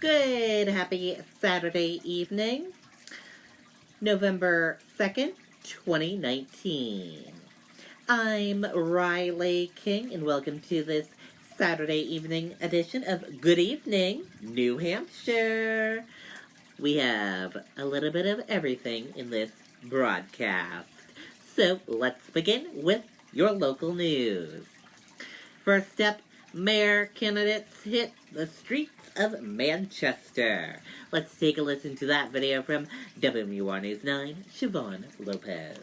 Good, happy Saturday evening, November 2nd, 2019. I'm Riley King, and welcome to this Saturday evening edition of Good Evening, New Hampshire. We have a little bit of everything in this broadcast. So let's begin with your local news. First up, mayor candidates hit the streets of Manchester. Let's take a listen to that video from WMUR News 9, Siobhan Lopez.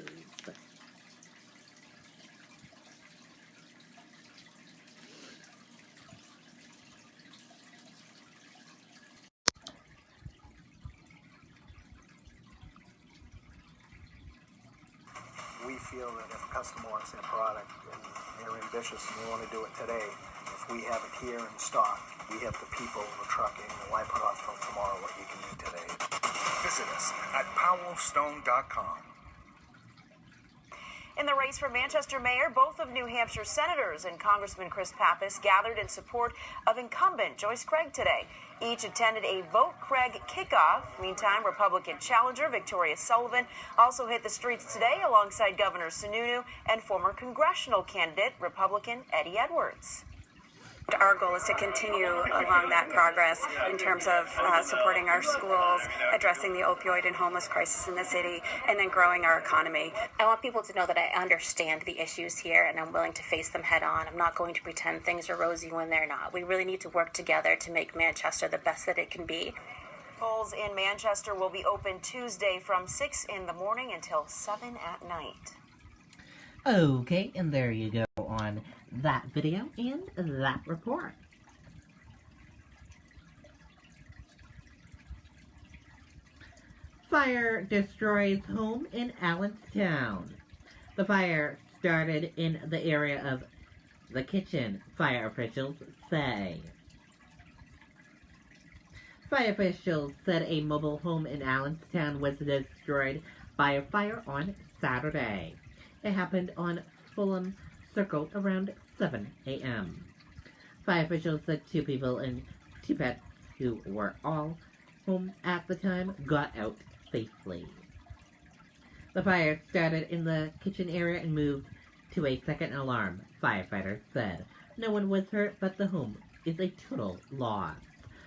We feel that if a customer wants their product and they're ambitious and they want to do it today, if we have it here in stock, we have the people, the trucking, and why put off till tomorrow what you can do today? Visit us at powellstone.com. In the race for Manchester mayor, both of New Hampshire senators and Congressman Chris Pappas gathered in support of incumbent Joyce Craig today. Each attended a Vote Craig kickoff. Meantime, Republican challenger Victoria Sullivan also hit the streets today alongside Governor Sununu and former congressional candidate Republican Eddie Edwards. Our goal is to continue along that progress in terms of supporting our schools, addressing the opioid and homeless crisis in the city, and then growing our economy. I want people to know that I understand the issues here and I'm willing to face them head on. I'm not going to pretend things are rosy when they're not. We really need to work together to make Manchester the best that it can be. Polls in Manchester will be open Tuesday from 6 in the morning until 7 at night. Okay, and there you go on that video and that report. Fire destroys home in Allenstown. The fire started in the area of the kitchen, fire officials say. Fire officials said a mobile home in Allenstown was destroyed by a fire on Saturday. It happened on Fulham Circle around 7 a.m. Fire officials said 2 people and 2 pets who were all home at the time got out safely. The fire started in the kitchen area and moved to a second alarm, firefighters said. No one was hurt, but the home is a total loss.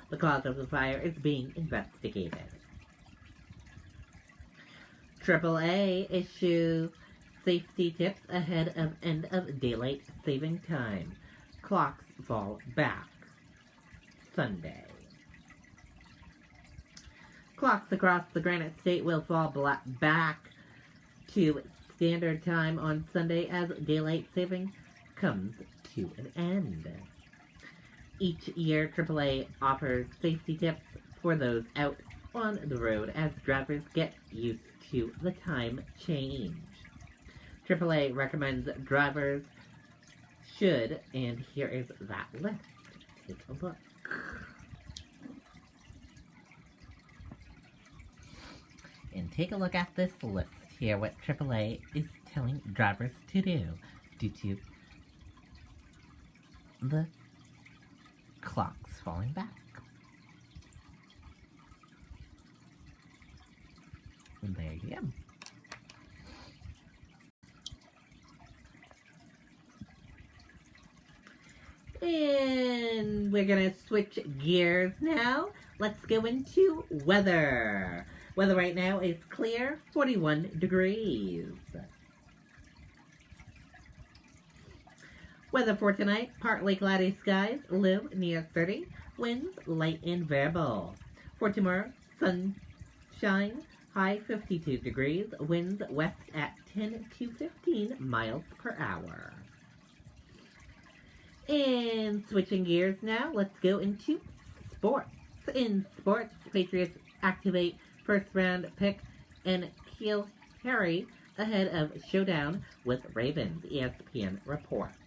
The cause of the fire is being investigated. AAA issues safety tips ahead of end of daylight saving time. Clocks fall back Sunday. Clocks across the Granite State will fall back to standard time on Sunday as daylight saving comes to an end. Each year, AAA offers safety tips for those out on the road as drivers get used to the time change. AAA recommends drivers should, and here is that list. Take a look. And take a look at this list here, what AAA is telling drivers to do due to the clocks falling back. And there you go. And we're going to switch gears now. Let's go into weather. Weather right now is clear, 41 degrees. Weather for tonight, partly cloudy skies, low near 30, winds light and variable. For tomorrow, sunshine, high 52 degrees, winds west at 10 to 15 miles per hour. And switching gears now, let's go into sports. In sports, Patriots activate first round pick and Keel Harry ahead of showdown with Ravens, ESPN reports.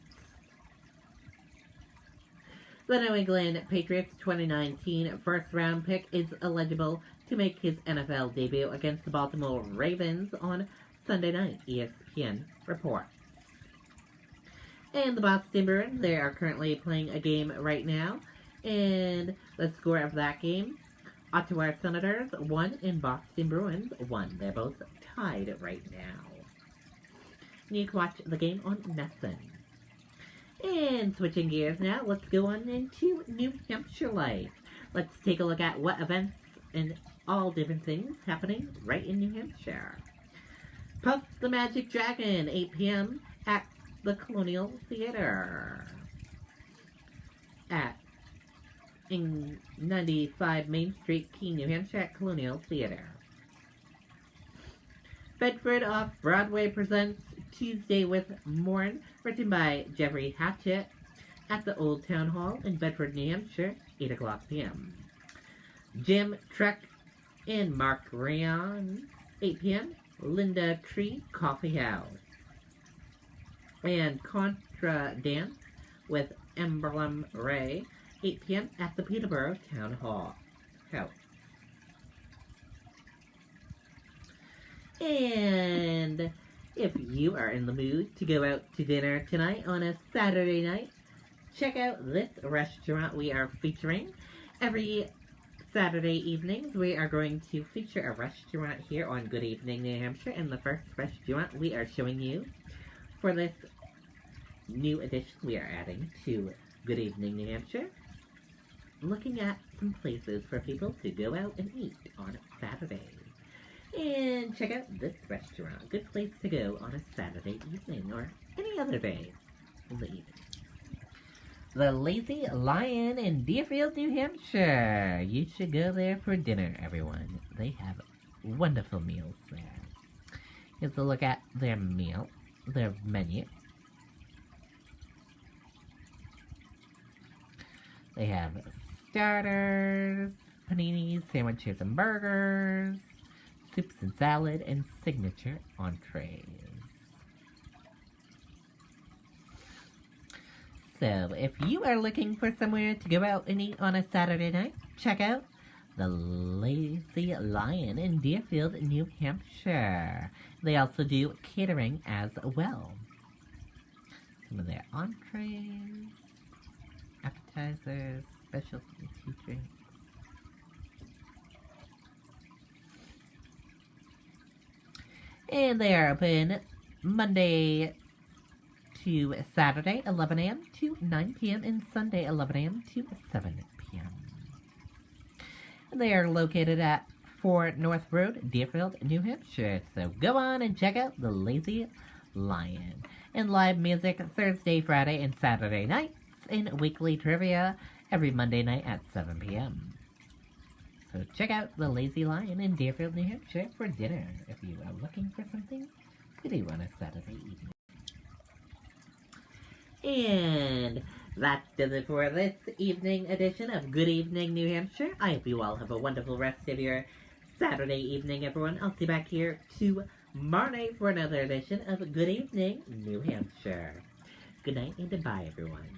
The New England Patriots 2019 first round pick is eligible to make his NFL debut against the Baltimore Ravens on Sunday night, ESPN reports. And the Boston Bruins, they are currently playing a game right now And the score of that game, Ottawa Senators 1 and Boston Bruins 1. They're both tied right now. You can watch the game on Nessun. And switching gears now, let's go on into New Hampshire life. Let's take a look at what events and all different things happening right in New Hampshire. Puff the Magic Dragon, 8 p.m. at the Colonial Theater. At 95 Main Street, Keene, New Hampshire at Colonial Theater. Bedford Off-Broadway presents Tuesday with Morn, written by Jeffrey Hatchett, at the Old Town Hall in Bedford, New Hampshire, 8 o'clock p.m. Jim Trek and Mark Rayon, 8 p.m., Linda Tree Coffee House. And Contra Dance with Emblem Ray, 8 p.m. at the Peterborough Town Hall House. And if you are in the mood to go out to dinner tonight on a Saturday night, check out this restaurant we are featuring. Every Saturday evenings, we are going to feature a restaurant here on Good Evening New Hampshire. And the first restaurant we are showing you for this new addition we are adding to Good Evening New Hampshire, looking at some places for people to go out and eat on Saturdays. And check out this restaurant. Good place to go on a Saturday evening or any other day in the evening. The Lazy Lion in Deerfield, New Hampshire. You should go there for dinner, everyone. They have wonderful meals there. Here's a look at their menu. They have starters, paninis, sandwiches and burgers, soups and salad, and signature entrees. So, if you are looking for somewhere to go out and eat on a Saturday night, check out the Lazy Lion in Deerfield, New Hampshire. They also do catering as well. Some of their entrees, appetizers, specialty drinks. And they are open Monday to Saturday, 11 a.m. to 9 p.m. and Sunday, 11 a.m. to 7 p.m. And they are located at 4 North Road, Deerfield, New Hampshire. So go on and check out the Lazy Lion. And live music Thursday, Friday, and Saturday nights, and weekly trivia every Monday night at 7 p.m. So check out the Lazy Lion in Deerfield, New Hampshire for dinner if you are looking for something to do on a Saturday evening. And that does it for this evening edition of Good Evening New Hampshire. I hope you all have a wonderful rest of your Saturday evening, everyone. I'll see you back here tomorrow night for another edition of Good Evening New Hampshire. Good night and goodbye, everyone.